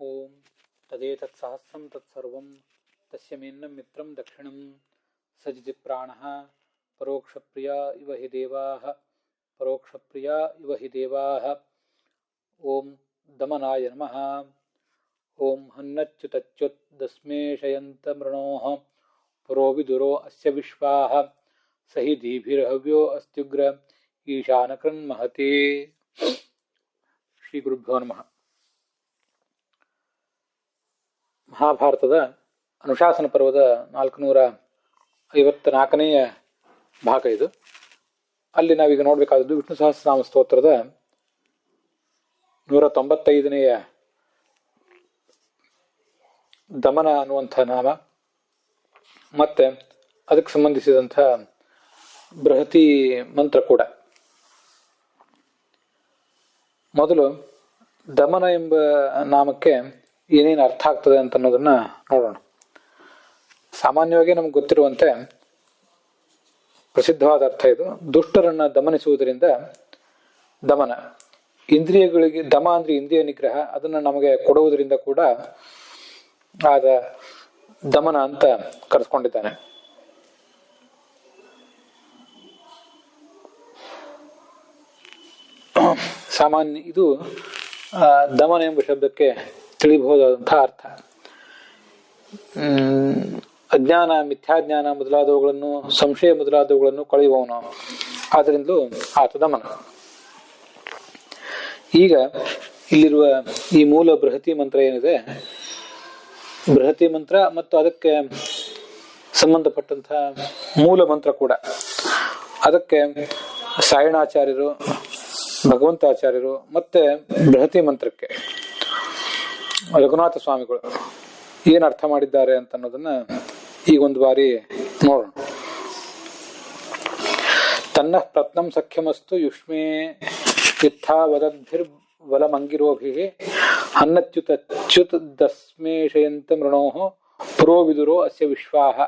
ಓಂ ತದೇತತ್ ಸಹಸ್ರಂ ತತ್ಸರ್ವಂ ತಸ್ಯ ಮೇನ್ನಂ ಮಿತ್ರಂ ದಕ್ಷಿಣಂ ಸಜಿತಿ ಪ್ರಾಣಃ ಪರೋಕ್ಷಪ್ರಿಯ ಇವ ಹಿ ದೇವಾಃ ಪರೋಕ್ಷಪ್ರಿಯ ಇವ ಹಿ ದೇವಾಃ. ಓಂ ದಮನಾಯ ನಮಃ. ಓಂ ಹನ್ನಚ್ಯುತಚ್ಯುತ್ ದಸ್ಮೇಶಯಂತ ಮೃಣೋಃ ಪುರೋ ವಿದುರೋ ಅಸ್ಯ ವಿಶ್ವಾಃ ಸಹಿ ದೀಭಿರ್ಹವ್ಯೋ ಅಸ್ತ್ಯುಗ್ರ ಈಶಾನಕೃನ್ ಮಹತಿ. ಶ್ರೀ ಗುರುಭ್ಯೋ ನಮಃ. ಮಹಾಭಾರತದ ಅನುಶಾಸನ ಪರ್ವದ 454ನೆಯ ಭಾಗ ಇದು. ಅಲ್ಲಿ ನಾವೀಗ ನೋಡಬೇಕಾದದ್ದು ವಿಷ್ಣು ಸಹಸ್ರನಾಮ ಸ್ತೋತ್ರದ 195ನೆಯ ದಮನ ಅನ್ನುವಂಥ ನಾಮ, ಮತ್ತೆ ಅದಕ್ಕೆ ಸಂಬಂಧಿಸಿದಂಥ ಬೃಹತಿ ಮಂತ್ರ ಕೂಡ. ಮೊದಲು ದಮನ ಎಂಬ ನಾಮಕ್ಕೆ ಏನೇನು ಅರ್ಥ ಆಗ್ತದೆ ಅಂತ ಅನ್ನೋದನ್ನ ನೋಡೋಣ. ಸಾಮಾನ್ಯವಾಗಿ ನಮ್ಗೆ ಗೊತ್ತಿರುವಂತೆ ಪ್ರಸಿದ್ಧವಾದ ಅರ್ಥ ಇದು. ದುಷ್ಟರನ್ನ ದಮನಿಸುವುದರಿಂದ ದಮನ, ಇಂದ್ರಿಯಗಳಿಗೆ ದಮ ಅಂದ್ರೆ ಇಂದ್ರಿಯ ನಿಗ್ರಹ, ಅದನ್ನ ನಮಗೆ ಕೊಡುವುದರಿಂದ ಕೂಡ ಆದ ದಮನ ಅಂತ ಕರೆಸ್ಕೊಂಡಿದ್ದಾನೆ. ಸಾಮಾನ್ಯ ಇದು ದಮನ ಎಂಬ ಶಬ್ದಕ್ಕೆ ತಿಳಿಬಹುದಾದಂತಹ ಅರ್ಥ. ಅಜ್ಞಾನ, ಮಿಥ್ಯಾಜ್ಞಾನ ಮೊದಲಾದವುಗಳನ್ನು, ಸಂಶಯ ಮೊದಲಾದವುಗಳನ್ನು ಕಳೆಯುವವನು, ಆದ್ದರಿಂದಲೂ ಆತ ದಮನ. ಈಗ ಇಲ್ಲಿರುವ ಈ ಮೂಲ ಬೃಹತಿ ಮಂತ್ರ ಏನಿದೆ, ಬೃಹತಿ ಮಂತ್ರ ಮತ್ತು ಅದಕ್ಕೆ ಸಂಬಂಧಪಟ್ಟಂತಹ ಮೂಲ ಮಂತ್ರ ಕೂಡ, ಅದಕ್ಕೆ ಸಾಯಣಾಚಾರ್ಯರು, ಭಗವಂತಾಚಾರ್ಯರು ಮತ್ತೆ ಬೃಹತಿ ಮಂತ್ರಕ್ಕೆ ರಘುನಾಥ ಸ್ವಾಮಿಗಳು ಏನ್ ಅರ್ಥ ಮಾಡಿದ್ದಾರೆ ಅಂತ ಅನ್ನೋದನ್ನ ಈಗ ಒಂದು ಬಾರಿ ನೋಡೋಣ. ತನ್ನ ಪ್ರತ್ನಂ ಸಖ್ಯಮಸ್ತು ಯುಷ್ಮೇ ಯುತ್ಥಾವದದ್ಭಿರ್ ವಲಮಂಗಿರೋಭಿ ಹನ್ನಚ್ಯುತಚ್ಯುತ್ ದಸ್ಮೇಶಯಂತ ಮೃಣೋಃ ಪುರೋ ವಿದುರೋ ಅಸ್ಯ ವಿಶ್ವಾಹ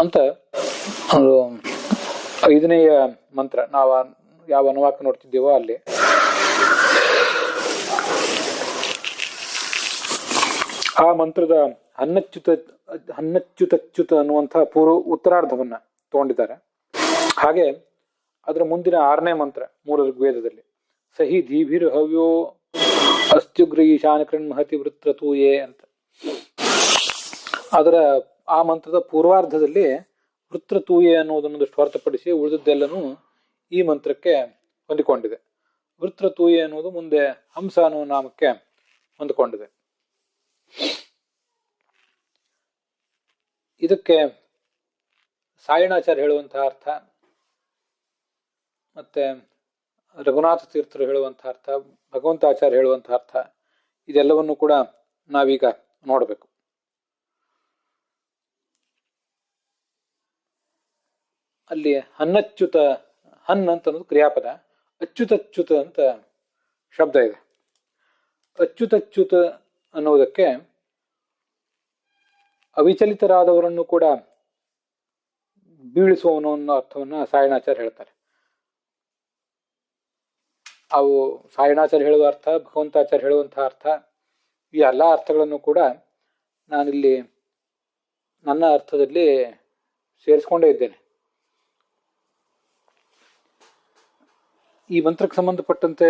ಅಂತ 5ನೆಯ ಮಂತ್ರ. ನಾವು ಯಾವ ಅನುವಾಕ ನೋಡ್ತಿದ್ದೇವೋ ಅಲ್ಲಿ ಆ ಮಂತ್ರದ ಹನ್ನಚ್ಯುತಚ್ಯುತ ಅನ್ನುವಂಥ ಉತ್ತರಾರ್ಧವನ್ನ ತಗೊಂಡಿದ್ದಾರೆ. ಹಾಗೆ ಅದರ ಮುಂದಿನ 6ನೇ ಮಂತ್ರ ಮೂಲ ಋಗ್ವೇದದಲ್ಲಿ ಸಹಿ ದೀಭಿರ್ ಹವ್ಯೋ ಅಸ್ತ್ಯುಗ್ರ ಈಶಾನಕೃನ್ ಮಹತಿ ವೃತ್ರತೂಯೇ ಅಂತ. ಅದರ ಆ ಮಂತ್ರದ ಪೂರ್ವಾರ್ಧದಲ್ಲಿ ವೃತ್ರತೂಯೆ ಅನ್ನೋದನ್ನೊಂದಷ್ಟು ಹೊರತುಪಡಿಸಿ ಉಳಿದದ್ದೆಲ್ಲನೂ ಈ ಮಂತ್ರಕ್ಕೆ ಹೊಂದಿಕೊಂಡಿದೆ. ವೃತ್ರತೂಯೆ ಅನ್ನೋದು ಮುಂದೆ ಹಂಸ ಅನ್ನುವ ನಾಮಕ್ಕೆ ಹೊಂದಿಕೊಂಡಿದೆ. ಇದಕ್ಕೆ ಸಾಯಣಾಚಾರ್ಯ ಹೇಳುವಂತಹ ಅರ್ಥ, ಮತ್ತೆ ರಘುನಾಥ ತೀರ್ಥರು ಹೇಳುವಂತಹ ಅರ್ಥ, ಭಗವಂತಾಚಾರ್ಯ ಹೇಳುವಂತಹ ಅರ್ಥ, ಇದೆಲ್ಲವನ್ನು ಕೂಡ ನಾವೀಗ ನೋಡಬೇಕು. ಅಲ್ಲಿ ಹನ್ನಚ್ಯುತ, ಹನ್ ಅಂತ ಅನ್ನೋದು ಕ್ರಿಯಾಪದ, ಅಚ್ಯುತಚ್ಯುತ ಅಂತ ಶಬ್ದ ಇದೆ. ಅಚ್ಯುತಚ್ಯುತ ಅನ್ನೋದಕ್ಕೆ ಅವಿಚಲಿತರಾದವರನ್ನು ಕೂಡ ಬೀಳಿಸುವವನು ಅನ್ನೋ ಅರ್ಥವನ್ನ ಸಾಯಣಾಚಾರ್ಯ ಹೇಳ್ತಾರೆ. ಅವು ಸಾಯಣಾಚಾರ್ಯ ಹೇಳುವ ಅರ್ಥ, ಭಗವಂತಾಚಾರ್ಯ ಹೇಳುವಂತಹ ಅರ್ಥ, ಈ ಎಲ್ಲಾ ಅರ್ಥಗಳನ್ನು ಕೂಡ ನಾನಿಲ್ಲಿ ನನ್ನ ಅರ್ಥದಲ್ಲಿ ಸೇರಿಸ್ಕೊಂಡೇ ಇದ್ದೇನೆ. ಈ ಮಂತ್ರಕ್ಕೆ ಸಂಬಂಧಪಟ್ಟಂತೆ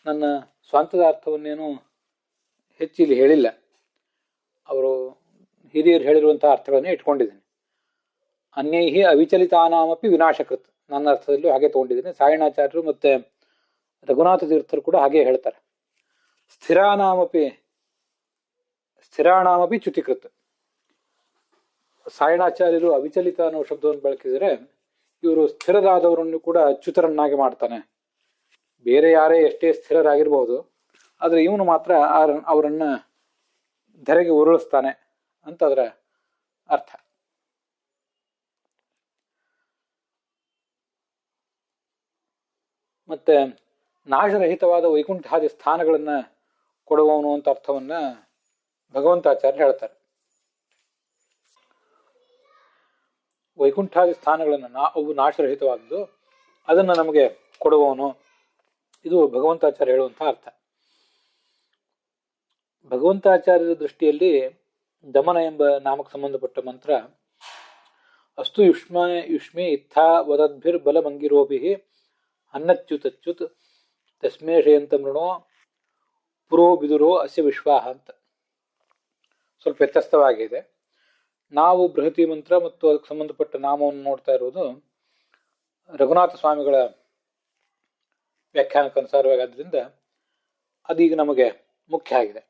ನನ್ನ ಸ್ವಂತದ ಅರ್ಥವನ್ನೇನು ಹೆಚ್ಚು ಇಲ್ಲಿ ಹೇಳಿಲ್ಲ. ಅವರು ಹಿರಿಯರು ಹೇಳಿರುವಂತಹ ಅರ್ಥಗಳನ್ನೇ ಇಟ್ಕೊಂಡಿದ್ದೇನೆ. ಅನ್ಯೈಹಿ ಅವಿಚಲಿತಾನಾಮಪಿ ವಿನಾಶಕೃತ್, ನನ್ನ ಅರ್ಥದಲ್ಲೂ ಹಾಗೆ ತಗೊಂಡಿದ್ದೇನೆ. ಸಾಯಣಾಚಾರ್ಯರು ಮತ್ತೆ ರಘುನಾಥ ತೀರ್ಥರು ಕೂಡ ಹಾಗೆ ಹೇಳ್ತಾರೆ. ಸ್ಥಿರಾಣಾಮಪಿ ಚ್ಯುತಿಕೃತ್. ಸಾಯಣಾಚಾರ್ಯರು ಅವಿಚಲಿತ ಅನ್ನೋ ಶಬ್ದವನ್ನು ಬಳಸಿದರೆ ಇವರು ಸ್ಥಿರರಾದವರನ್ನು ಕೂಡ ಚ್ಯುತರನ್ನಾಗಿ ಮಾಡ್ತಾನೆ. ಬೇರೆ ಯಾರೇ ಎಷ್ಟೇ ಸ್ಥಿರರಾಗಿರ್ಬಹುದು, ಆದ್ರೆ ಇವನು ಮಾತ್ರ ಅವರನ್ನ ಧರೆಗೆ ಉರುಳಿಸ್ತಾನೆ ಅಂತ ಅದರ ಅರ್ಥ. ಮತ್ತೆ ನಾಶರಹಿತವಾದ ವೈಕುಂಠಾದಿ ಸ್ಥಾನಗಳನ್ನ ಕೊಡುವವನು ಅಂತ ಅರ್ಥವನ್ನ ಭಗವಂತಾಚಾರ್ಯ ಹೇಳ್ತಾರೆ. ವೈಕುಂಠಾದಿ ಸ್ಥಾನಗಳನ್ನ ಅವು ನಾಶರಹಿತವಾದದ್ದು, ಅದನ್ನ ನಮಗೆ ಕೊಡುವವನು, ಇದು ಭಗವಂತಾಚಾರ್ಯ ಹೇಳುವಂತಹ ಅರ್ಥ. ಭಗವಂತಾಚಾರ್ಯರ ದೃಷ್ಟಿಯಲ್ಲಿ ದಮನ ಎಂಬ ನಾಮಕ್ಕೆ ಸಂಬಂಧಪಟ್ಟ ಮಂತ್ರ ಅಸ್ತು ಯುಷ್ಮೇ ಇತ್ಥಾ ವದದ್ಭಿರ್ ಬಲಮಂಗಿರೋಭಿ ಅನ್ನಚ್ಯುತಚ್ಯುತ್ ತಸ್ಮೇಶಯಂತ ಮೃಣೋ ಪುರೋ ಬಿದುರೋ ಅಸ್ಯ ವಿಶ್ವಾಹ ಅಂತ ಸ್ವಲ್ಪ ವ್ಯತ್ಯಸ್ತವಾಗಿದೆ. ನಾವು ಬೃಹತಿ ಮಂತ್ರ ಮತ್ತು ಅದಕ್ಕೆ ಸಂಬಂಧಪಟ್ಟ ನಾಮವನ್ನು ನೋಡ್ತಾ ಇರುವುದು ರಘುನಾಥ ಸ್ವಾಮಿಗಳ ವ್ಯಾಖ್ಯಾನಕ್ಕನುಸಾರವಾಗಿ, ಆದ್ದರಿಂದ ಅದೀಗ ನಮಗೆ ಮುಖ್ಯ ಆಗಿದೆ.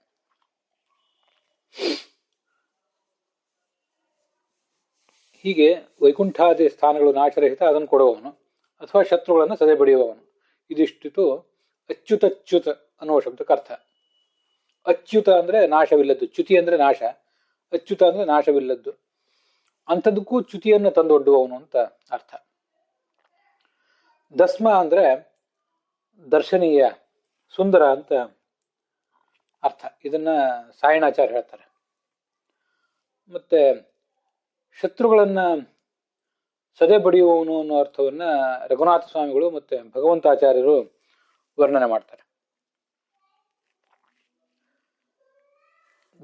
ಹೀಗೆ ವೈಕುಂಠಾದಿ ಸ್ಥಾನಗಳು ನಾಶರಹಿತ ಅದನ್ನು ಕೊಡುವವನು ಅಥವಾ ಶತ್ರುಗಳನ್ನು ಸದೆ ಬಡಿಯುವವನು. ಇದಿಷ್ಟು ಅಚ್ಯುತಚ್ಯುತ ಅನ್ನುವ ಶಬ್ದಕ್ಕೆ ಅರ್ಥ. ಅಚ್ಯುತ ಅಂದ್ರೆ ನಾಶವಿಲ್ಲದ್ದು, ಚ್ಯುತಿ ಅಂದ್ರೆ ನಾಶ, ಅಚ್ಯುತ ಅಂದ್ರೆ ನಾಶವಿಲ್ಲದ್ದು, ಅಂಥದಕ್ಕೂ ಚ್ಯುತಿಯನ್ನು ತಂದೊಡ್ಡುವವನು ಅಂತ ಅರ್ಥ. ದಸ್ಮ ಅಂದ್ರೆ ದರ್ಶನೀಯ, ಸುಂದರ ಅಂತ ಅರ್ಥ. ಇದನ್ನ ಸಾಯಣಾಚಾರ್ಯ ಹೇಳ್ತಾರೆ. ಮತ್ತೆ ಶತ್ರುಗಳನ್ನ ಸದೆ ಬಡಿಯುವವನು ಅನ್ನೋ ಅರ್ಥವನ್ನ ರಘುನಾಥ ಸ್ವಾಮಿಗಳು ಮತ್ತೆ ಭಗವಂತಾಚಾರ್ಯರು ವರ್ಣನೆ ಮಾಡ್ತಾರೆ.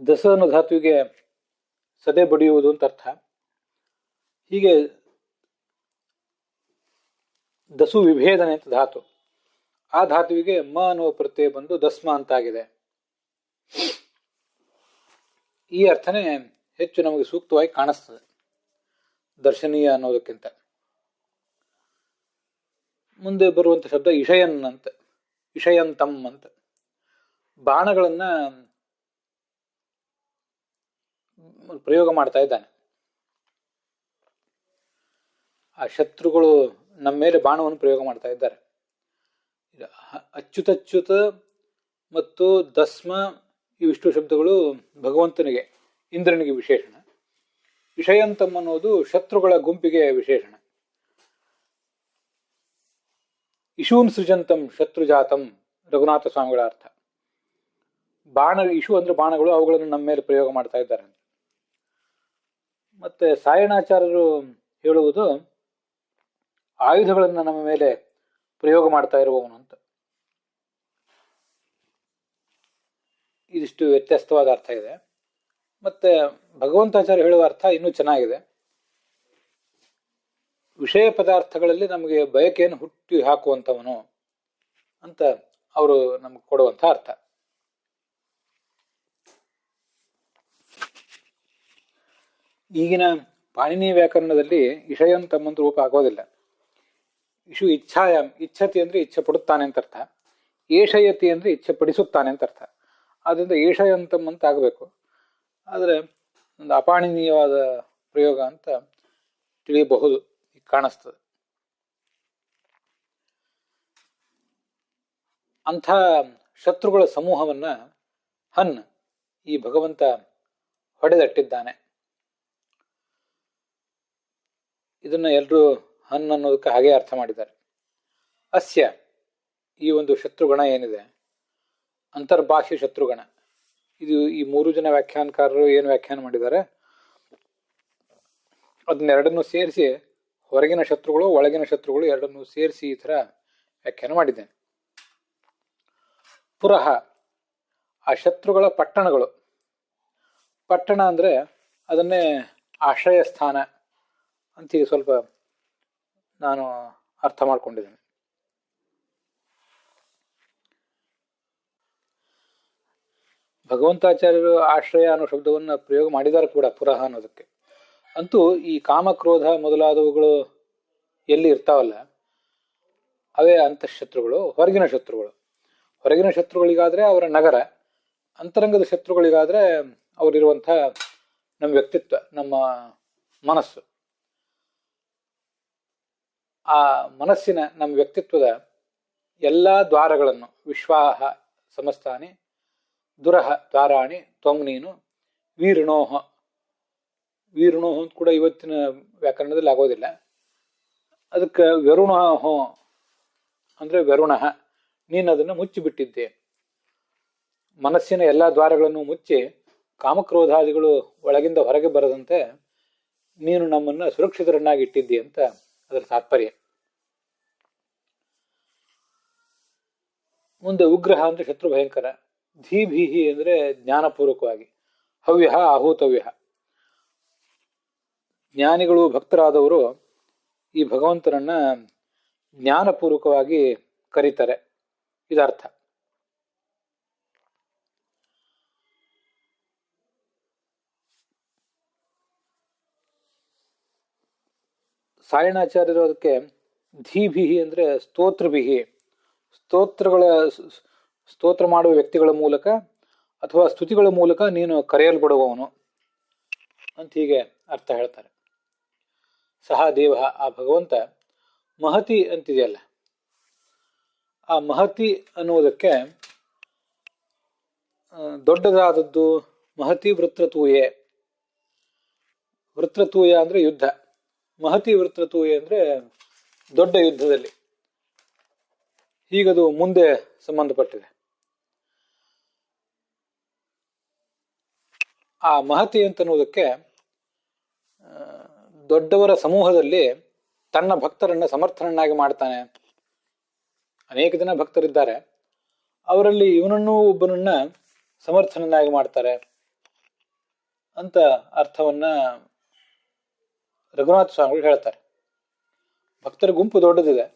ದಸ ಅನ್ನೋ ಧಾತುವಿಗೆ ಸದೆ ಬಡಿಯುವುದು ಅಂತ ಅರ್ಥ. ಹೀಗೆ ದಸು ವಿಭೇದನೆ ಅಂತ ಧಾತು, ಆ ಧಾತುವಿಗೆ ಮ ಅನ್ನುವ ಪ್ರತ್ಯಯ ಬಂದು ದಸ್ಮ ಅಂತಾಗಿದೆ. ಈ ಅರ್ಥನೇ ಹೆಚ್ಚು ನಮಗೆ ಸೂಕ್ತವಾಗಿ ಕಾಣಿಸ್ತದೆ ದರ್ಶನೀಯ ಅನ್ನೋದಕ್ಕಿಂತ. ಮುಂದೆ ಬರುವಂತ ಶಬ್ದ ಇಷಯನ್ ಅಂತ, ಇಷಯಂತಂ ಅಂತ. ಬಾಣಗಳನ್ನ ಪ್ರಯೋಗ ಮಾಡ್ತಾ ಇದ್ದಾನೆ. ಆ ಶತ್ರುಗಳು ನಮ್ಮ ಮೇಲೆ ಬಾಣವನ್ನು ಪ್ರಯೋಗ ಮಾಡ್ತಾ ಇದ್ದಾರೆ. ಅಚ್ಯುತಚ್ಯುತ ಮತ್ತು ದಸ್ಮ ಇವಿಷ್ಟು ಶಬ್ದಗಳು ಭಗವಂತನಿಗೆ, ಇಂದ್ರನಿಗೆ ವಿಶೇಷಣ. ವಿಷಯಂತಂ ಅನ್ನೋದು ಶತ್ರುಗಳ ಗುಂಪಿಗೆ ವಿಶೇಷಣ. ಇಶೂನ್ ಸೃಜಂತಂ ಶತ್ರುಜಾತಂ ರಘುನಾಥ ಸ್ವಾಮಿಗಳ ಅರ್ಥ. ಬಾಣ, ಇಶು ಅಂದ್ರೆ ಬಾಣಗಳು, ಅವುಗಳನ್ನು ನಮ್ಮ ಮೇಲೆ ಪ್ರಯೋಗ ಮಾಡ್ತಾ ಇದ್ದಾರೆ. ಮತ್ತೆ ಸಾಯಣಾಚಾರ್ಯರು ಹೇಳುವುದು ಆಯುಧಗಳನ್ನು ನಮ್ಮ ಮೇಲೆ ಪ್ರಯೋಗ ಮಾಡ್ತಾ ಇರುವವನು ಅಂತ. ಇದಿಷ್ಟು ವ್ಯತ್ಯಸ್ತವಾದ ಅರ್ಥ ಇದೆ. ಮತ್ತೆ ಭಗವಂತಾಚಾರ್ಯ ಹೇಳುವ ಅರ್ಥ ಇನ್ನೂ ಚೆನ್ನಾಗಿದೆ. ವಿಷಯ ಪದಾರ್ಥಗಳಲ್ಲಿ ನಮಗೆ ಬಯಕೆಯನ್ನು ಹುಟ್ಟಿ ಹಾಕುವಂಥವನು ಅಂತ ಅವರು ನಮ್ಗೆ ಕೊಡುವಂಥ ಅರ್ಥ. ಈಗಿನ ಪಾಣಿನಿ ವ್ಯಾಕರಣದಲ್ಲಿ ಇಷಯಂ ತಮ್ಮಂತ ರೂಪ ಆಗೋದಿಲ್ಲ. ಇಶು ಇಚ್ಛಾಯಾಮ್, ಇಚ್ಛತಿ ಅಂದ್ರೆ ಇಚ್ಛೆ ಪಡುತ್ತಾನೆ ಅಂತ ಅರ್ಥ. ಏಷಯತಿ ಅಂದ್ರೆ ಇಚ್ಛೆ ಪಡಿಸುತ್ತಾನೆ ಅಂತ ಅರ್ಥ. ಆದ್ರಿಂದ ಏಷಯಂತಮ್ ಅಂತ ಆಗಬೇಕು. ಆದರೆ ಒಂದು ಅಪಾಣಿನೀಯವಾದ ಪ್ರಯೋಗ ಅಂತ ತಿಳಿಯಬಹುದು, ಕಾಣಿಸ್ತದೆ. ಅಂಥ ಶತ್ರುಗಳ ಸಮೂಹವನ್ನ ಹನ್ ಈ ಭಗವಂತ ಹೊಡೆದಟ್ಟಿದ್ದಾನೆ. ಇದನ್ನ ಎಲ್ಲರೂ ಹನ್ ಅನ್ನೋದಕ್ಕೆ ಹಾಗೆ ಅರ್ಥ ಮಾಡಿದ್ದಾರೆ. ಅಸ್ಯ ಈ ಒಂದು ಶತ್ರುಗಣ ಏನಿದೆ, ಅಂತರ್ಬಾಹ್ಯ ಶತ್ರುಗಣ, ಇದು ಈ ಮೂರು ಜನ ವ್ಯಾಖ್ಯಾನಕಾರರು ಏನು ವ್ಯಾಖ್ಯಾನ ಮಾಡಿದ್ದಾರೆ ಅದನ್ನೆರಡನ್ನು ಸೇರಿಸಿ, ಹೊರಗಿನ ಶತ್ರುಗಳು ಒಳಗಿನ ಶತ್ರುಗಳು ಎರಡನ್ನೂ ಸೇರಿಸಿ ಈ ಥರ ವ್ಯಾಖ್ಯಾನ ಮಾಡಿದ್ದೇನೆ. ಪುರಃ ಆ ಶತ್ರುಗಳ ಪಟ್ಟಣಗಳು. ಪಟ್ಟಣ ಅಂದ್ರೆ ಅದನ್ನೇ ಆಶ್ರಯ ಸ್ಥಾನ ಅಂತ ಈಗ ಸ್ವಲ್ಪ ನಾನು ಅರ್ಥ ಮಾಡ್ಕೊಂಡಿದ್ದೇನೆ. ಭಗವಂತಾಚಾರ್ಯರು ಆಶ್ರಯ ಅನ್ನೋ ಶಬ್ದವನ್ನು ಪ್ರಯೋಗ ಮಾಡಿದ್ದಾರೆ ಕೂಡ ಪುರಃ ಅನ್ನೋದಕ್ಕೆ. ಅಂತೂ ಈ ಕಾಮಕ್ರೋಧ ಮೊದಲಾದವುಗಳು ಎಲ್ಲಿ ಇರ್ತಾವಲ್ಲ ಅವೇ ಅಂತಃಶತ್ರುಗಳು, ಹೊರಗಿನ ಶತ್ರುಗಳು. ಹೊರಗಿನ ಶತ್ರುಗಳಿಗಾದ್ರೆ ಅವರ ನಗರ, ಅಂತರಂಗದ ಶತ್ರುಗಳಿಗಾದ್ರೆ ಅವರಿರುವಂಥ ನಮ್ಮ ವ್ಯಕ್ತಿತ್ವ, ನಮ್ಮ ಮನಸ್ಸು. ಆ ಮನಸ್ಸಿನ, ನಮ್ಮ ವ್ಯಕ್ತಿತ್ವದ ಎಲ್ಲ ದ್ವಾರಗಳನ್ನು ವಿಶ್ವಾಹ ಸಮಸ್ತಾನಿ ದುರಹ ದ್ವಾರಾಣಿ ತ್ವಂ ನೀನು ವೀರ್ಣೋಹ. ವೀರ್ಣೋಹ ಅಂತ ಕೂಡ ಇವತ್ತಿನ ವ್ಯಾಕರಣದಲ್ಲಿ ಆಗೋದಿಲ್ಲ. ಅದಕ್ಕೆ ವರುಣಹೋ ಅಂದ್ರೆ ವರುಣ, ನೀನು ಅದನ್ನು ಮುಚ್ಚಿಬಿಟ್ಟಿದ್ದೆ. ಮನಸ್ಸಿನ ಎಲ್ಲ ದ್ವಾರಗಳನ್ನು ಮುಚ್ಚಿ ಕಾಮಕ್ರೋಧಾದಿಗಳು ಒಳಗಿಂದ ಹೊರಗೆ ಬರದಂತೆ ನೀನು ನಮ್ಮನ್ನು ಸುರಕ್ಷಿತರನ್ನಾಗಿ ಇಟ್ಟಿದ್ದಿ ಅಂತ ಅದರ ತಾತ್ಪರ್ಯ. ಮುಂದೆ ಉಗ್ರಹ ಅಂದ್ರೆ ಶತ್ರು ಭಯಂಕರ, ಧೀಭಿಹಿ ಅಂದರೆ ಜ್ಞಾನಪೂರ್ವಕವಾಗಿ, ಹವ್ಯ ಆಹೂತವ್ಯ. ಜ್ಞಾನಿಗಳು ಭಕ್ತರಾದವರು ಈ ಭಗವಂತನನ್ನ ಜ್ಞಾನಪೂರ್ವಕವಾಗಿ ಕರೀತಾರೆ, ಇದರ್ಥ. ಸಾಯಣಾಚಾರ್ಯರು ಅದಕ್ಕೆ ಧೀಭಿಹಿ ಅಂದರೆ ಸ್ತೋತ್ರಭಿಹಿ, ಸ್ತೋತ್ರ ಮಾಡುವ ವ್ಯಕ್ತಿಗಳ ಮೂಲಕ ಅಥವಾ ಸ್ತುತಿಗಳ ಮೂಲಕ ನೀನು ಕರೆಯಲ್ಪಡುವವನು ಅಂತ ಹೀಗೆ ಅರ್ಥ ಹೇಳ್ತಾರೆ. ಸಹ ದೇವ, ಆ ಭಗವಂತ ಮಹತಿ ಅಂತಿದೆಯಲ್ಲ, ಆ ಮಹತಿ ಅನ್ನುವುದಕ್ಕೆ ದೊಡ್ಡದಾದದ್ದು ಮಹತಿ ವೃತ್ರತೂಯೆ. ವೃತ್ರತೂಯ ಅಂದ್ರೆ ಯುದ್ಧ, ಮಹತಿ ವೃತ್ರತೂಯೆ ಅಂದ್ರೆ ದೊಡ್ಡ ಯುದ್ಧದಲ್ಲಿ. ಹೀಗದು ಮುಂದೆ ಸಂಬಂಧಪಟ್ಟಿದೆ. ಆ ಮಹತಿ ಅಂತನ್ನುವುದಕ್ಕೆ ದೊಡ್ಡವರ ಸಮೂಹದಲ್ಲಿ ತನ್ನ ಭಕ್ತರನ್ನ ಸಮರ್ಥನನ್ನಾಗಿ ಮಾಡ್ತಾನೆ. ಅನೇಕ ಜನ ಭಕ್ತರಿದ್ದಾರೆ, ಅವರಲ್ಲಿ ಇವನನ್ನೂ ಒಬ್ಬನನ್ನ ಸಮರ್ಥನನ್ನಾಗಿ ಮಾಡ್ತಾರೆ ಅಂತ ಅರ್ಥವನ್ನ ರಘುನಾಥ ಸ್ವಾಮಿಗಳು ಹೇಳ್ತಾರೆ. ಭಕ್ತರ ಗುಂಪು ದೊಡ್ಡದಿದೆ,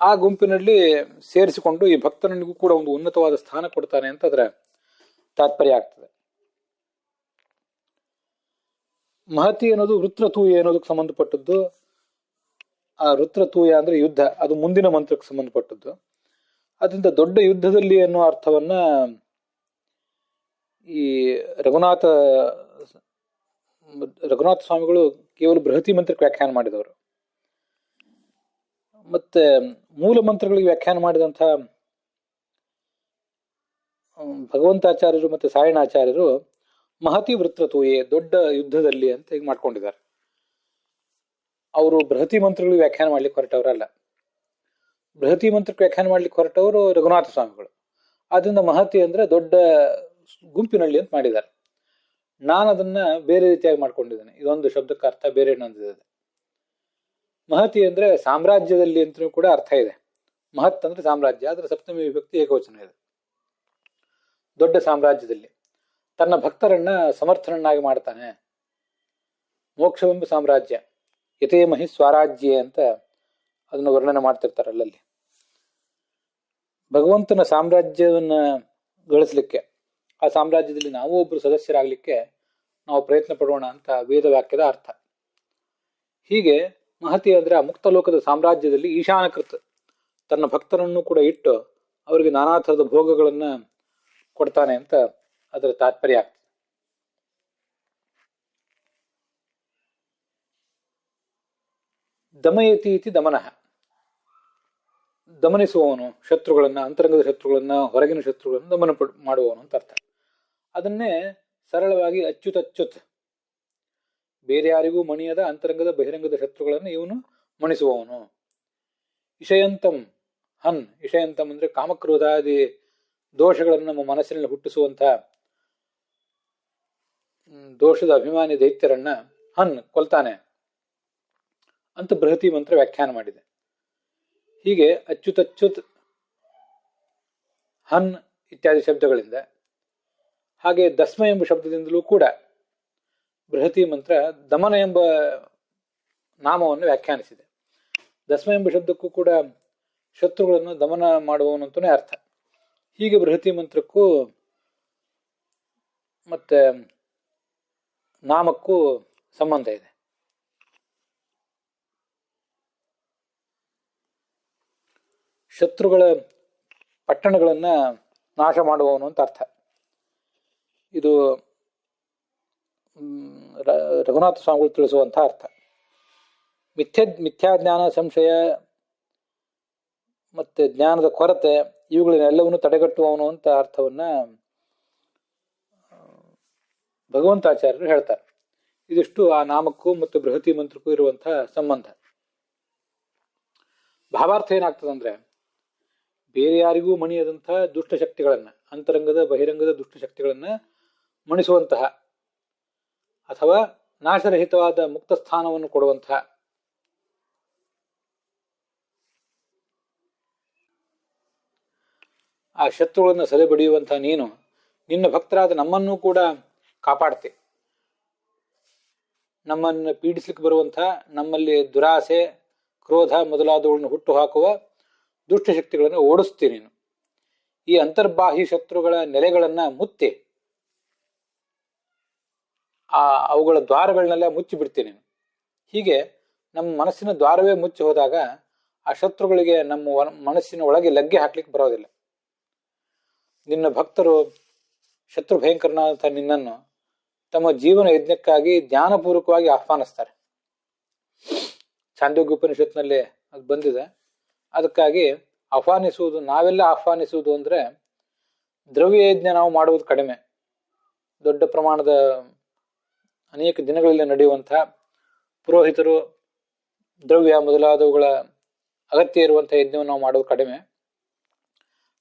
ಆ ಗುಂಪಿನಲ್ಲಿ ಸೇರಿಸಿಕೊಂಡು ಈ ಭಕ್ತನಿಗೂ ಕೂಡ ಒಂದು ಉನ್ನತವಾದ ಸ್ಥಾನ ಕೊಡ್ತಾನೆ ಅಂತ ಅದರ ತಾತ್ಪರ್ಯ ಆಗ್ತದೆ. ಮಹತಿ ಅನ್ನೋದು ವೃತ್ರತೂಯ ಅನ್ನೋದಕ್ಕೆ ಸಂಬಂಧಪಟ್ಟದ್ದು. ಆ ವೃತ್ರತೂಯ ಅಂದ್ರೆ ಯುದ್ಧ, ಅದು ಮುಂದಿನ ಮಂತ್ರಕ್ಕೆ ಸಂಬಂಧಪಟ್ಟದ್ದು. ಅದರಿಂದ ದೊಡ್ಡ ಯುದ್ಧದಲ್ಲಿ ಅನ್ನೋ ಅರ್ಥವನ್ನ ಈ ರಘುನಾಥ ಸ್ವಾಮಿಗಳು ಕೇವಲ ಬೃಹತಿ ಮಂತ್ರಕ್ಕೆ ವ್ಯಾಖ್ಯಾನ ಮಾಡಿದವರು. ಮತ್ತೆ ಮೂಲ ಮಂತ್ರಗಳಿಗೆ ವ್ಯಾಖ್ಯಾನ ಮಾಡಿದಂತಹ ಭಗವಂತಾಚಾರ್ಯರು ಮತ್ತೆ ಸಾಯಣಾಚಾರ್ಯರು ಮಹತಿ ವೃತ್ರತೂಯೆ, ದೊಡ್ಡ ಯುದ್ಧದಲ್ಲಿ ಅಂತ ಹೀಗೆ ಮಾಡ್ಕೊಂಡಿದ್ದಾರೆ. ಅವರು ಬೃಹತಿ ಮಂತ್ರಗಳಿಗೆ ವ್ಯಾಖ್ಯಾನ ಮಾಡ್ಲಿಕ್ಕೆ ಹೊರಟವರಲ್ಲ. ಬೃಹತಿ ಮಂತ್ರಕ್ಕೆ ವ್ಯಾಖ್ಯಾನ ಮಾಡ್ಲಿಕ್ಕೆ ಹೊರಟವರು ರಘುನಾಥ ಸ್ವಾಮಿಗಳು. ಆದ್ರಿಂದ ಮಹತಿ ಅಂದ್ರೆ ದೊಡ್ಡ ಗುಂಪಿನಲ್ಲಿ ಅಂತ ಮಾಡಿದ್ದಾರೆ. ನಾನು ಅದನ್ನ ಬೇರೆ ರೀತಿಯಾಗಿ ಮಾಡ್ಕೊಂಡಿದ್ದೇನೆ. ಇದೊಂದು ಶಬ್ದಕ್ಕೆ ಅರ್ಥ ಬೇರೆ ಇನ್ನೊಂದಿದೆ. ಮಹತಿ ಅಂದ್ರೆ ಸಾಮ್ರಾಜ್ಯದಲ್ಲಿ ಅಂತಲೂ ಕೂಡ ಅರ್ಥ ಇದೆ. ಮಹತ್ ಅಂದ್ರೆ ಸಾಮ್ರಾಜ್ಯ, ಆದ್ರೆ ಸಪ್ತಮಿ ವಿಭಕ್ತಿ ಏಕವಚನ ಇದೆ. ದೊಡ್ಡ ಸಾಮ್ರಾಜ್ಯದಲ್ಲಿ ತನ್ನ ಭಕ್ತರನ್ನ ಸಮರ್ಥನನ್ನಾಗಿ ಮಾಡ್ತಾನೆ. ಮೋಕ್ಷವೆಂಬ ಸಾಮ್ರಾಜ್ಯ, ಯತೇ ಮಹಿ ಸ್ವರಾಜ್ಯ ಅಂತ ಅದನ್ನು ವರ್ಣನೆ ಮಾಡ್ತಿರ್ತಾರೆ ಅಲ್ಲಲ್ಲಿ. ಭಗವಂತನ ಸಾಮ್ರಾಜ್ಯವನ್ನ ಗಳಿಸ್ಲಿಕ್ಕೆ, ಆ ಸಾಮ್ರಾಜ್ಯದಲ್ಲಿ ನಾವು ಒಬ್ಬರು ಸದಸ್ಯರಾಗಲಿಕ್ಕೆ ನಾವು ಪ್ರಯತ್ನ ಪಡೋಣ ಅಂತ ವೇದ ವಾಕ್ಯದ ಅರ್ಥ. ಹೀಗೆ ಮಹತಿ ಅಂದ್ರೆ ಆ ಮುಕ್ತ ಲೋಕದ ಸಾಮ್ರಾಜ್ಯದಲ್ಲಿ ಈಶಾನಕೃತ್ ತನ್ನ ಭಕ್ತರನ್ನು ಕೂಡ ಇಟ್ಟು ಅವರಿಗೆ ನಾನಾ ಥರದ ಭೋಗಗಳನ್ನ ಕೊಡ್ತಾನೆ ಅಂತ ಅದರ ತಾತ್ಪರ್ಯ ಆಗ್ತದೆ. ದಮಯತಿ ಇತಿ ದಮನಃ, ದಮನಿಸುವವನು, ಶತ್ರುಗಳನ್ನ, ಅಂತರಂಗದ ಶತ್ರುಗಳನ್ನ, ಹೊರಗಿನ ಶತ್ರುಗಳನ್ನ ದಮನ ಮಾಡುವವನು ಅಂತ ಅರ್ಥ. ಅದನ್ನೇ ಸರಳವಾಗಿ ಅಚ್ಯುತ್, ಬೇರೆ ಯಾರಿಗೂ ಮಣಿಯದ ಅಂತರಂಗದ ಬಹಿರಂಗದ ಶತ್ರುಗಳನ್ನು ಇವನು ಮಣಿಸುವವನು. ಇಷಯಂತಂ ಹನ್, ಇಷಯಂತಂ ಅಂದ್ರೆ ಕಾಮಕ್ರೋಧಾದಿ ದೋಷಗಳನ್ನು ನಮ್ಮ ಮನಸ್ಸಿನಲ್ಲಿ ಹುಟ್ಟಿಸುವಂತಹ ದೋಷದ ಅಭಿಮಾನಿ ದೈತ್ಯರನ್ನ ಹನ್, ಕೊಲ್ತಾನೆ ಅಂತ ಬೃಹತಿ ಮಂತ್ರ ವ್ಯಾಖ್ಯಾನ ಮಾಡಿದೆ. ಹೀಗೆ ಅಚ್ಯುತ್ ಹನ್ ಇತ್ಯಾದಿ ಶಬ್ದಗಳಿಂದ, ಹಾಗೆ ದಸ್ಮ ಎಂಬ ಶಬ್ದದಿಂದಲೂ ಕೂಡ ಬೃಹತಿ ಮಂತ್ರ ದಮನ ಎಂಬ ನಾಮವನ್ನು ವ್ಯಾಖ್ಯಾನಿಸಿದೆ. ದಸ್ಮ ಎಂಬ ಶಬ್ದಕ್ಕೂ ಕೂಡ ಶತ್ರುಗಳನ್ನು ದಮನ ಮಾಡುವವನಂತನೇ ಅರ್ಥ. ಹೀಗೆ ಬೃಹತಿ ಮಂತ್ರಕ್ಕೂ ಮತ್ತೆ ನಾಮಕ್ಕೂ ಸಂಬಂಧ ಇದೆ. ಶತ್ರುಗಳ ಪಟ್ಟಣಗಳನ್ನ ನಾಶ ಮಾಡುವವನು ಅಂತ ಅರ್ಥ. ಇದು ರಘುನಾಥ ಸ್ವಾಮಿಗಳು ತಿಳಿಸುವಂತಹ ಅರ್ಥ. ಮಿಥ್ಯಾಜ್ಞಾನ, ಸಂಶಯ ಮತ್ತೆ ಜ್ಞಾನದ ಕೊರತೆ ಇವುಗಳನ್ನೆಲ್ಲವನ್ನು ತಡೆಗಟ್ಟುವವನು ಅಂತ ಅರ್ಥವನ್ನ ಭಗವಂತಾಚಾರ್ಯರು ಹೇಳ್ತಾರೆ. ಇದಿಷ್ಟು ಆ ನಾಮಕ್ಕೂ ಮತ್ತು ಬೃಹತಿ ಮಂತ್ರಕ್ಕೂ ಇರುವಂತಹ ಸಂಬಂಧ. ಭಾವಾರ್ಥ ಏನಾಗ್ತದಂದ್ರೆ, ಬೇರೆ ಯಾರಿಗೂ ಮಣಿಯದಂತಹ ದುಷ್ಟಶಕ್ತಿಗಳನ್ನ, ಅಂತರಂಗದ ಬಹಿರಂಗದ ದುಷ್ಟಶಕ್ತಿಗಳನ್ನ ಮಣಿಸುವಂತಹ ಅಥವಾ ನಾಶರಹಿತವಾದ ಮುಕ್ತ ಸ್ಥಾನವನ್ನು ಕೊಡುವಂತಹ ಆ ಶತ್ರುಗಳನ್ನು ಸೆಲೆಬಡಿಯುವಂಥ ನೀನು ನಿನ್ನ ಭಕ್ತರಾದ ನಮ್ಮನ್ನೂ ಕೂಡ ಕಾಪಾಡ್ತೆ. ನಮ್ಮನ್ನು ಪೀಡಿಸ್ಲಿಕ್ಕೆ ಬರುವಂಥ, ನಮ್ಮಲ್ಲಿ ದುರಾಸೆ, ಕ್ರೋಧ ಮೊದಲಾದವುಗಳನ್ನು ಹುಟ್ಟು ಹಾಕುವ ದುಷ್ಟಶಕ್ತಿಗಳನ್ನು ಓಡಿಸ್ತೀನಿ ನೀನು. ಈ ಅಂತರ್ಬಾಹ್ಯ ಶತ್ರುಗಳ ನೆಲೆಗಳನ್ನು ಮುತ್ತಿ ಅವುಗಳ ದ್ವಾರಗಳನ್ನೆಲ್ಲ ಮುಚ್ಚಿ ಬಿಡ್ತೀನಿ. ಹೀಗೆ ನಮ್ಮ ಮನಸ್ಸಿನ ದ್ವಾರವೇ ಮುಚ್ಚಿ ಹೋದಾಗ ಆ ಶತ್ರುಗಳಿಗೆ ನಮ್ಮ ಮನಸ್ಸಿನ ಒಳಗೆ ಲಗ್ಗೆ ಹಾಕ್ಲಿಕ್ಕೆ ಬರೋದಿಲ್ಲ. ನಿನ್ನ ಭಕ್ತರು ಶತ್ರು ಭಯಂಕರನಾದಂಥ ನಿನ್ನನ್ನು ತಮ್ಮ ಜೀವನ ಯಜ್ಞಕ್ಕಾಗಿ ಜ್ಞಾನಪೂರ್ವಕವಾಗಿ ಆಹ್ವಾನಿಸ್ತಾರೆ. ಛಾಂದೋಗ್ಯ ಉಪನಿಷತ್ನಲ್ಲಿ ಅದು ಬಂದಿದೆ. ಅದಕ್ಕಾಗಿ ಆಹ್ವಾನಿಸುವುದು, ನಾವೆಲ್ಲ ಆಹ್ವಾನಿಸುವುದು ಅಂದರೆ ದ್ರವ್ಯ ಯಜ್ಞ ನಾವು ಮಾಡುವುದು ಕಡಿಮೆ. ದೊಡ್ಡ ಪ್ರಮಾಣದ ಅನೇಕ ದಿನಗಳಲ್ಲಿ ನಡೆಯುವಂಥ ಪುರೋಹಿತರು ದ್ರವ್ಯ ಮೊದಲಾದವುಗಳ ಅಗತ್ಯ ಇರುವಂಥ ಯಜ್ಞವನ್ನು ನಾವು ಮಾಡೋದು ಕಡಿಮೆ.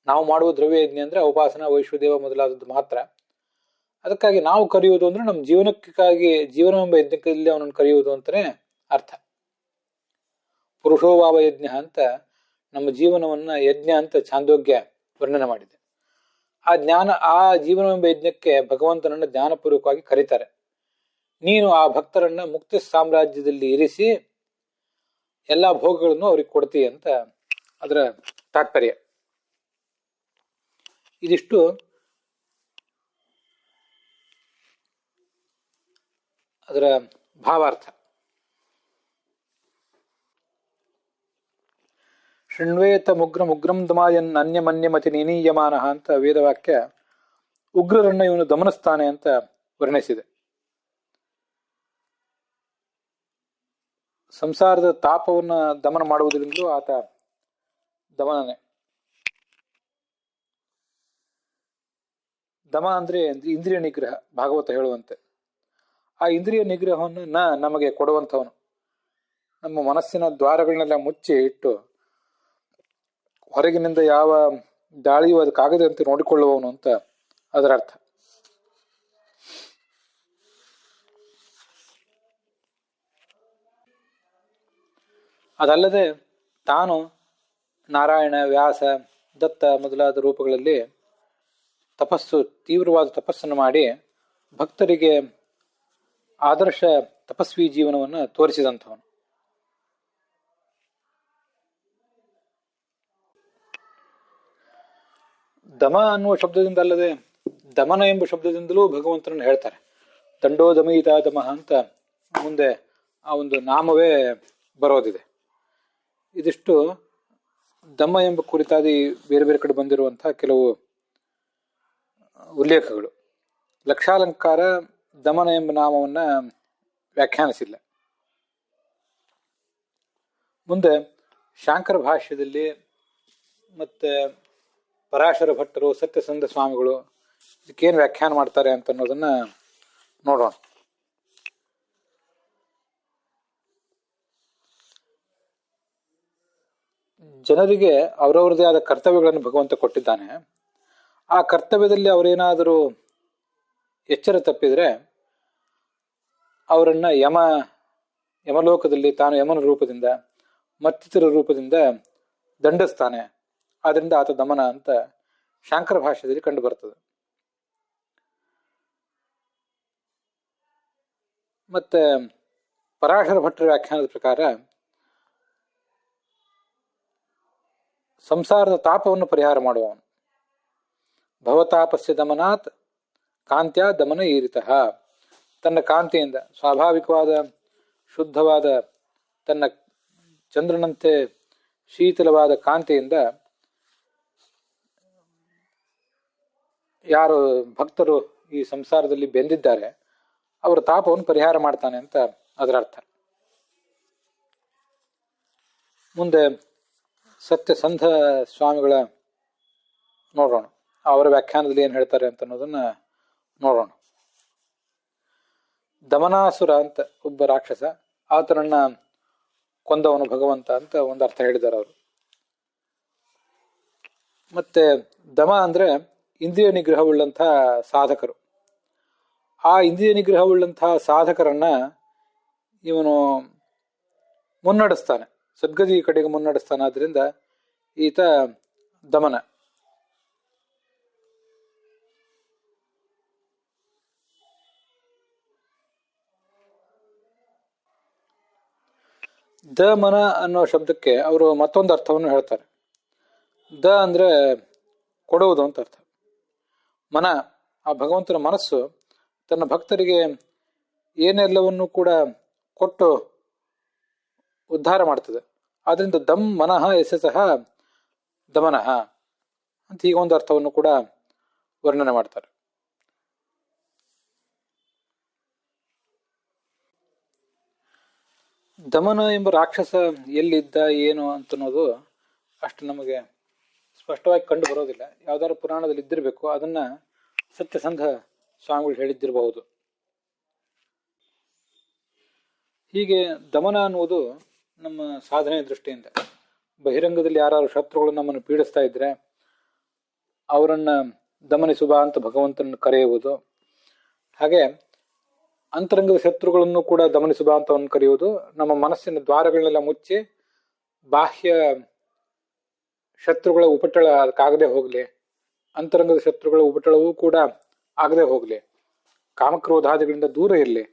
ನಾವು ಮಾಡುವ ದ್ರವ್ಯ ಯಜ್ಞ ಅಂದರೆ ಉಪಾಸನ, ವೈಶ್ವದೇವ ಮೊದಲಾದದ್ದು ಮಾತ್ರ. ಅದಕ್ಕಾಗಿ ನಾವು ಕರೆಯುವುದು ಅಂದರೆ ನಮ್ಮ ಜೀವನಕ್ಕಾಗಿ, ಜೀವನವೆಂಬ ಯಜ್ಞದಲ್ಲಿ ಅವನನ್ನು ಕರೆಯುವುದು ಅಂತಲೇ ಅರ್ಥ. ಪುರುಷೋಭಾವ ಯಜ್ಞ ಅಂತ ನಮ್ಮ ಜೀವನವನ್ನ ಯಜ್ಞ ಅಂತ ಛಾಂದೋಗ್ಯ ವರ್ಣನೆ ಮಾಡಿದೆ. ಆ ಜೀವನವೆಂಬ ಯಜ್ಞಕ್ಕೆ ಭಗವಂತನನ್ನು ಜ್ಞಾನಪೂರ್ವಕವಾಗಿ ಕರೀತಾರೆ. ನೀನು ಆ ಭಕ್ತರನ್ನ ಮುಕ್ತಿ ಸಾಮ್ರಾಜ್ಯದಲ್ಲಿ ಇರಿಸಿ ಎಲ್ಲಾ ಭೋಗಗಳನ್ನು ಅವ್ರಿಗೆ ಕೊಡ್ತೀಯ ಅಂತ ಅದರ ತಾತ್ಪರ್ಯ. ಇದಿಷ್ಟು ಅದರ ಭಾವಾರ್ಥ. ಶೃಣ್ವೇತ ಮುಗ್ರಂ ದಮಾಯನ್ ಅನ್ಯಮನ್ಯಮತಿ ನಿನೀಯಮಾನ ಅಂತ ವೇದವಾಕ್ಯ ಉಗ್ರರನ್ನ ಇವನು ದಮನಿಸ್ತಾನೆ ಅಂತ ವರ್ಣಿಸಿದೆ. ಸಂಸಾರದ ತಾಪವನ್ನ ದಮನ ಮಾಡುವುದರಿಂದಲೂ ಆತ ದಮನನೇ. ದಮ ಅಂದ್ರೆ ಇಂದ್ರಿಯ ನಿಗ್ರಹ, ಭಾಗವತ ಹೇಳುವಂತೆ. ಆ ಇಂದ್ರಿಯ ನಿಗ್ರಹವನ್ನು ನಮಗೆ ಕೊಡುವಂಥವನು, ನಮ್ಮ ಮನಸ್ಸಿನ ದ್ವಾರಗಳನ್ನೆಲ್ಲ ಮುಚ್ಚಿ ಇಟ್ಟು ಹೊರಗಿನಿಂದ ಯಾವ ದಾಳಿಯೂ ಅದಕ್ಕಾಗದಂತೆ ನೋಡಿಕೊಳ್ಳುವವನು ಅಂತ ಅದರ ಅರ್ಥ. ಅದಲ್ಲದೆ ತಾನು ನಾರಾಯಣ, ವ್ಯಾಸ, ದತ್ತ ಮೊದಲಾದ ರೂಪಗಳಲ್ಲಿ ತೀವ್ರವಾದ ತಪಸ್ಸನ್ನು ಮಾಡಿ ಭಕ್ತರಿಗೆ ಆದರ್ಶ ತಪಸ್ವಿ ಜೀವನವನ್ನು ತೋರಿಸಿದಂಥವನು. ದಮ ಅನ್ನುವ ಶಬ್ದದಿಂದ ಅಲ್ಲದೆ ದಮನ ಎಂಬ ಶಬ್ದದಿಂದಲೂ ಭಗವಂತನನ್ನು ಹೇಳ್ತಾರೆ. ದಂಡೋ ದಮಯಿತ ದಮಃ ಅಂತ ಮುಂದೆ ಆ ಒಂದು ನಾಮವೇ ಬರೋದಿದೆ. ಇದಿಷ್ಟು ದಮ ಎಂಬ ಕುರಿತಾಗಿ ಬೇರೆ ಬೇರೆ ಕಡೆ ಬಂದಿರುವಂತಹ ಕೆಲವು ಉಲ್ಲೇಖಗಳು. ಲಕ್ಷಾಲಂಕಾರ ದಮನ ಎಂಬ ನಾಮವನ್ನ ವ್ಯಾಖ್ಯಾನಿಸಿಲ್ಲ. ಮುಂದೆ ಶಾಂಕರ ಭಾಷ್ಯದಲ್ಲಿ ಮತ್ತೆ ಪರಾಶರ ಭಟ್ಟರು, ಸತ್ಯಸಂಧ ಸ್ವಾಮಿಗಳು ಇದಕ್ಕೇನು ವ್ಯಾಖ್ಯಾನ ಮಾಡ್ತಾರೆ ಅಂತ ಅನ್ನೋದನ್ನ ನೋಡೋಣ. ಜನರಿಗೆ ಅವರವರದೇ ಆದ ಕರ್ತವ್ಯಗಳನ್ನು ಭಗವಂತ ಕೊಟ್ಟಿದ್ದಾನೆ. ಆ ಕರ್ತವ್ಯದಲ್ಲಿ ಅವರೇನಾದರೂ ಎಚ್ಚರ ತಪ್ಪಿದ್ರೆ ಅವರನ್ನ ಯಮಲೋಕದಲ್ಲಿ ತಾನು ಯಮನ ರೂಪದಿಂದ ಮತ್ತಿತರ ರೂಪದಿಂದ ದಂಡಿಸ್ತಾನೆ. ಆದ್ರಿಂದ ಆತ ದಮನ ಅಂತ ಶಾಂಕರ ಭಾಷ್ಯದಲ್ಲಿ ಕಂಡು ಬರ್ತದೆ. ಮತ್ತೆ ಪರಾಶರ ಭಟ್ಟರ ವ್ಯಾಖ್ಯಾನದ ಪ್ರಕಾರ ಸಂಸಾರದ ತಾಪವನ್ನು ಪರಿಹಾರ ಮಾಡುವವನು. ಭವತಾಪಸ್ಯ ದಮನಾತ್ ಕಾಂತ್ಯ ದಮನ ಈರಿತಃ. ತನ್ನ ಕಾಂತಿಯಿಂದ, ಸ್ವಾಭಾವಿಕವಾದ ಶುದ್ಧವಾದ ತನ್ನ ಚಂದ್ರನಂತೆ ಶೀತಲವಾದ ಕಾಂತಿಯಿಂದ ಯಾರು ಭಕ್ತರು ಈ ಸಂಸಾರದಲ್ಲಿ ಬೆಂದಿದ್ದಾರೆ ಅವರ ತಾಪವನ್ನು ಪರಿಹಾರ ಮಾಡ್ತಾನೆ ಅಂತ ಅದರ ಅರ್ಥ. ಮುಂದೆ ಸತ್ಯಸಂಧ ಸ್ವಾಮಿಗಳ ನೋಡೋಣ, ಅವರ ವ್ಯಾಖ್ಯಾನದಲ್ಲಿ ಏನು ಹೇಳ್ತಾರೆ ಅಂತ ಅನ್ನೋದನ್ನ ನೋಡೋಣ. ದಮನಾಸುರ ಅಂತ ಒಬ್ಬ ರಾಕ್ಷಸ, ಆತನನ್ನ ಕೊಂದವನು ಭಗವಂತ ಅಂತ ಒಂದು ಅರ್ಥ ಹೇಳಿದ್ದಾರೆ ಅವರು. ಮತ್ತೆ ದಮ ಅಂದ್ರೆ ಇಂದ್ರಿಯ ನಿಗ್ರಹವುಳ್ಳಂತಹ ಸಾಧಕರು. ಆ ಇಂದ್ರಿಯ ನಿಗ್ರಹವುಳ್ಳಂತಹ ಸಾಧಕರನ್ನ ಇವನು ಮುನ್ನಡೆಸ್ತಾನೆ, ಸದ್ಗತಿ ಕಡೆಗೆ ಮುನ್ನಡೆಸ್ತಾನೆ. ಆದ್ರಿಂದ ಈತ ದಮನ. ದ ಮನ ಅನ್ನೋ ಶಬ್ದಕ್ಕೆ ಅವರು ಮತ್ತೊಂದು ಅರ್ಥವನ್ನು ಹೇಳ್ತಾರೆ. ದ ಅಂದ್ರೆ ಕೊಡುವುದು ಅಂತ ಅರ್ಥ. ಮನ, ಆ ಭಗವಂತನ ಮನಸ್ಸು ತನ್ನ ಭಕ್ತರಿಗೆ ಏನೆಲ್ಲವನ್ನು ಕೂಡ ಕೊಟ್ಟು ಉದ್ಧಾರ ಮಾಡ್ತದೆ. ಆದ್ರಿಂದ ದಮ್ ಮನಃ ಯಶಸಃ ದಮನಃ ಅಂತ ಹೀಗೊಂದು ಅರ್ಥವನ್ನು ಕೂಡ ವರ್ಣನೆ ಮಾಡ್ತಾರೆ. ದಮನ ಎಂಬ ರಾಕ್ಷಸ ಎಲ್ಲಿದ್ದ ಏನು ಅಂತನ್ನೋದು ಅಷ್ಟು ನಮಗೆ ಸ್ಪಷ್ಟವಾಗಿ ಕಂಡು ಬರೋದಿಲ್ಲ. ಯಾವ್ದಾದ್ರು ಪುರಾಣದಲ್ಲಿ ಇದ್ದಿರಬೇಕು, ಅದನ್ನ ಸತ್ಯಸಂಧ ಸ್ವಾಮಿಗಳು ಹೇಳಿದ್ದಿರಬಹುದು. ಹೀಗೆ ದಮನ ಅನ್ನುವುದು ನಮ್ಮ ಸಾಧನೆಯ ದೃಷ್ಟಿಯಿಂದ ಬಹಿರಂಗದಲ್ಲಿ ಯಾರು ಶತ್ರುಗಳು ನಮ್ಮನ್ನು ಪೀಡಿಸ್ತಾ ಇದ್ರೆ ಅವರನ್ನ ದಮನಿಸುವ ಅಂತ ಭಗವಂತನ ಕರೆಯುವುದು. ಹಾಗೆ ಅಂತರಂಗದ ಶತ್ರುಗಳನ್ನು ಕೂಡ ದಮನಿಸುವ ಅಂತ ಅವನು ಕರೆಯುವುದು. ನಮ್ಮ ಮನಸ್ಸಿನ ದ್ವಾರಗಳನ್ನೆಲ್ಲ ಮುಚ್ಚಿ ಬಾಹ್ಯ ಶತ್ರುಗಳ ಉಪಟಳ ಅದಕ್ಕಾಗದೆ ಹೋಗ್ಲಿ, ಅಂತರಂಗದ ಶತ್ರುಗಳ ಉಪಟಳವೂ ಕೂಡ ಆಗದೆ ಹೋಗ್ಲಿ, ಕಾಮಕ್ರೋಧಾದಿಗಳಿಂದ ದೂರ ಇರಲಿ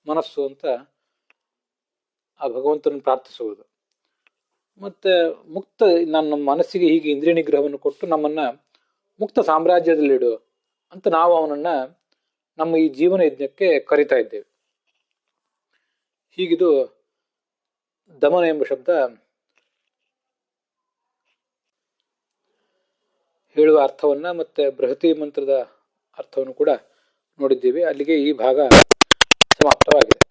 ಮನಸ್ಸು ಅಂತ ಆ ಭಗವಂತನ ಪ್ರಾರ್ಥಿಸುವುದು. ಮತ್ತೆ ಮುಕ್ತ ನಮ್ಮ ಮನಸ್ಸಿಗೆ ಹೀಗೆ ಇಂದ್ರಿಯ ನಿಗ್ರಹವನ್ನು ಕೊಟ್ಟು ನಮ್ಮನ್ನ ಮುಕ್ತ ಸಾಮ್ರಾಜ್ಯದಲ್ಲಿಡು ಅಂತ ನಾವು ಅವನನ್ನ ನಮ್ಮ ಈ ಜೀವನ ಯಜ್ಞಕ್ಕೆ ಕರಿತಾ ಇದ್ದೇವೆ. ಹೀಗಿದು ದಮನ ಎಂಬ ಶಬ್ದ ಹೇಳುವ ಅರ್ಥವನ್ನ ಮತ್ತೆ ಬೃಹತಿ ಮಂತ್ರದ ಅರ್ಥವನ್ನು ಕೂಡ ನೋಡಿದ್ದೀವಿ. ಅಲ್ಲಿಗೆ ಈ ಭಾಗ ಸಮಾಪ್ತವಾಗಿದೆ.